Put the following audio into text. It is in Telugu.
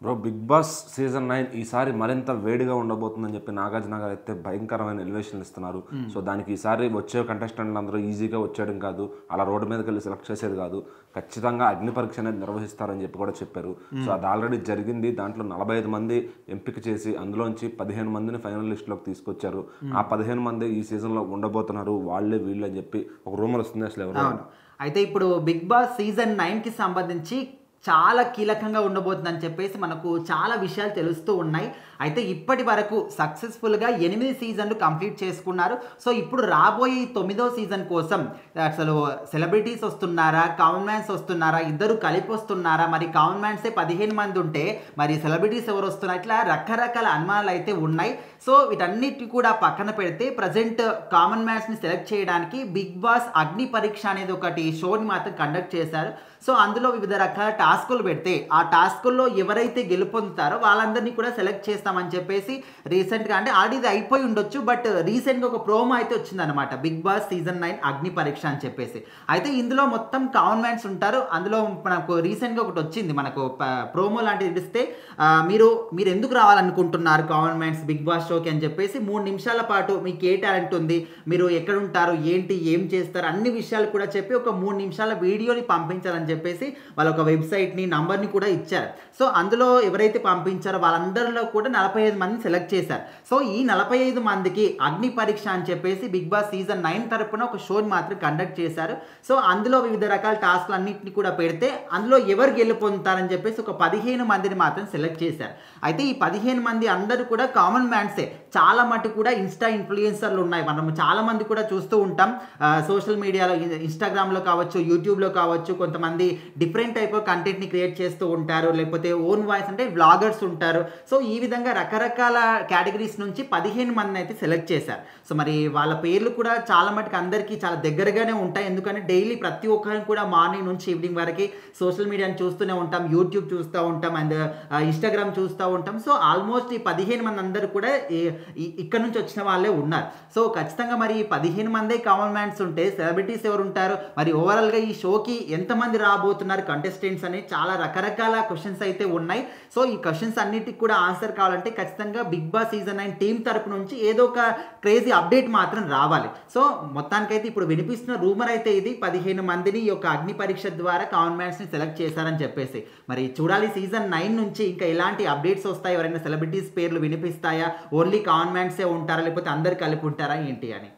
బ్రో 'బిగ్ బాస్' సీజన్ 9 ఈసారి మరింత వేడిగా ఉండబోతుందని చెప్పి నాగార్జున గారు అయితే భయంకరమైన ఎలివేషన్లు ఇస్తున్నారు. సో దానికి ఈసారి వచ్చే కంటెస్టెంట్లు అందరూ ఈజీగా వచ్చేయడం కాదు, అలా రోడ్డు మీదకి వెళ్ళి సెలెక్ట్ చేసేది కాదు, ఖచ్చితంగా అగ్ని పరీక్ష అనేది నిర్వహిస్తారని చెప్పి కూడా చెప్పారు. సో అది ఆల్రెడీ జరిగింది. దాంట్లో 45 మంది ఎంపిక చేసి అందులోంచి 15 మందిని ఫైనల్ లిస్టులోకి తీసుకొచ్చారు. ఆ 15 మంది ఈ సీజన్లో ఉండబోతున్నారు, వాళ్ళే వీళ్ళు అని చెప్పి ఒక రూమర్ వస్తుంది. అసలు ఎవరు అయితే ఇప్పుడు 'బిగ్ బాస్' సీజన్ 9కి సంబంధించి చాలా కీలకంగా ఉండబోతుందని చెప్పేసి మనకు చాలా విషయాలు తెలుస్తూ ఉన్నాయి. అయితే ఇప్పటి వరకు సక్సెస్ఫుల్గా 8 సీజన్లు కంప్లీట్ చేసుకున్నారు. సో ఇప్పుడు రాబోయే 9వ సీజన్ కోసం అసలు సెలబ్రిటీస్ వస్తున్నారా, కామన్ మ్యాన్స్ వస్తున్నారా, ఇద్దరు కలిపి వస్తున్నారా, మరి కామన్ మ్యాన్సే 15 మంది ఉంటే మరి సెలబ్రిటీస్ ఎవరు వస్తున్నారు, ఇట్లా రకరకాల అనుమానాలు అయితే ఉన్నాయి. సో వీటన్నిటి కూడా పక్కన పెడితే ప్రజెంట్ కామన్ మ్యాన్స్ని సెలెక్ట్ చేయడానికి 'బిగ్ బాస్' అగ్ని పరీక్ష అనేది ఒకటి షోని మాత్రం కండక్ట్ చేశారు. సో అందులో వివిధ రకాల టాస్కులు పెడితే ఆ టాస్కుల్లో ఎవరైతే గెలుపొందుతారో వాళ్ళందరినీ కూడా సెలెక్ట్ చేస్తామని చెప్పేసి రీసెంట్గా, అంటే ఆల్రెడీ ఇది అయిపోయి ఉండొచ్చు, బట్ రీసెంట్గా ఒక ప్రోమో అయితే వచ్చిందనమాట 'బిగ్ బాస్' సీజన్ 9 అగ్ని పరీక్ష అని చెప్పేసి. అయితే ఇందులో మొత్తం కామన్ మ్యాన్స్ ఉంటారు. అందులో మనకు రీసెంట్గా ఒకటి వచ్చింది, మనకు ప్రోమో లాంటిది ఇస్తే మీరు ఎందుకు రావాలనుకుంటున్నారు కామన్ మ్యాన్స్ 'బిగ్ బాస్' షోకి అని చెప్పేసి 3 నిమిషాల పాటు మీకు ఏ టాలెంట్ ఉంది, మీరు ఎక్కడ ఉంటారు, ఏంటి, ఏం చేస్తారు, అన్ని విషయాలు కూడా చెప్పి ఒక 3 నిమిషాల వీడియోని పంపించాలని చెప్పేసి వాళ్ళ ఒక వెబ్సైట్ని, నంబర్ని కూడా ఇచ్చారు. సో అందులో ఎవరైతే పంపించారో వాళ్ళందరిలో కూడా 45 మందిని సెలెక్ట్ చేశారు. సో ఈ 45 మందికి అగ్ని పరీక్ష అని చెప్పేసి 'బిగ్ బాస్' సీజన్ 9 తరపున ఒక షోని మాత్రం కండక్ట్ చేశారు. సో అందులో వివిధ రకాల టాస్క్లు అన్నింటినీ కూడా పెడితే అందులో ఎవరు గెలుపొందుతారని చెప్పేసి ఒక 15 మందిని మాత్రం సెలెక్ట్ చేశారు. అయితే ఈ 15 మంది అందరూ కూడా కామన్ మ్యాన్సే. చాలా మటు కూడా ఇన్స్టా ఇన్ఫ్లుయెన్సర్లు ఉన్నాయి, మనం చాలా మంది కూడా చూస్తూ ఉంటాం సోషల్ మీడియాలో, ఇన్స్టాగ్రామ్లో కావచ్చు, యూట్యూబ్లో కావచ్చు. కొంతమంది డిఫరెంట్ టైప్ ఆఫ్ కంటెంట్ని క్రియేట్ చేస్తూ ఉంటారు, లేకపోతే ఓన్ వాయిస్ అంటే వ్లాగర్స్ ఉంటారు. సో ఈ విధంగా రకరకాల కేటగిరీస్ నుంచి 15 మందిని అయితే సెలెక్ట్ చేశారు. సో మరి వాళ్ళ పేర్లు కూడా చాలా మటుకు అందరికీ చాలా దగ్గరగానే ఉంటాయి. ఎందుకంటే డైలీ ప్రతి ఒక్కరిని కూడా మార్నింగ్ నుంచి ఈవినింగ్ వరకు సోషల్ మీడియాని చూస్తూనే ఉంటాం, యూట్యూబ్ చూస్తూ ఉంటాం, అండ్ ఇన్స్టాగ్రామ్ చూస్తూ ఉంటాం. సో ఆల్మోస్ట్ ఈ 15 మంది అందరూ కూడా ఇక్కడ నుంచి వచ్చిన వాళ్ళే ఉన్నారు. సో ఖచ్చితంగా మరి 15 మందే కామన్ మ్యాన్స్ ఉంటే సెలబ్రిటీస్ ఎవరు ఉంటారు, మరి ఓవరాల్గా ఈ షోకి ఎంతమంది రాబోతున్నారు కంటెస్టెంట్స్ అని చాలా రకరకాల క్వశ్చన్స్ అయితే ఉన్నాయి. సో ఈ క్వశ్చన్స్ అన్నిటికి కూడా ఆన్సర్ కావాలంటే ఖచ్చితంగా 'బిగ్ బాస్' సీజన్ 9 టీం తరపు నుంచి ఏదో ఒక క్రేజీ అప్డేట్ మాత్రం రావాలి. సో మొత్తానికైతే ఇప్పుడు వినిపిస్తున్న రూమర్ అయితే ఇది, 15 మందిని ఈ యొక్క అగ్ని పరీక్ష ద్వారా కామన్ మ్యాన్స్ని సెలెక్ట్ చేశారని చెప్పేసి. మరి చూడాలి సీజన్ 9 నుంచి ఇంకా ఎలాంటి అప్డేట్స్ వస్తాయి, ఎవరైనా సెలబ్రిటీస్ పేర్లు వినిపిస్తాయా, ఓన్లీ కామన్ మ్యాన్సే ఉంటారా, లేకపోతే అందరు కలిపి ఉంటారా ఏంటి అని.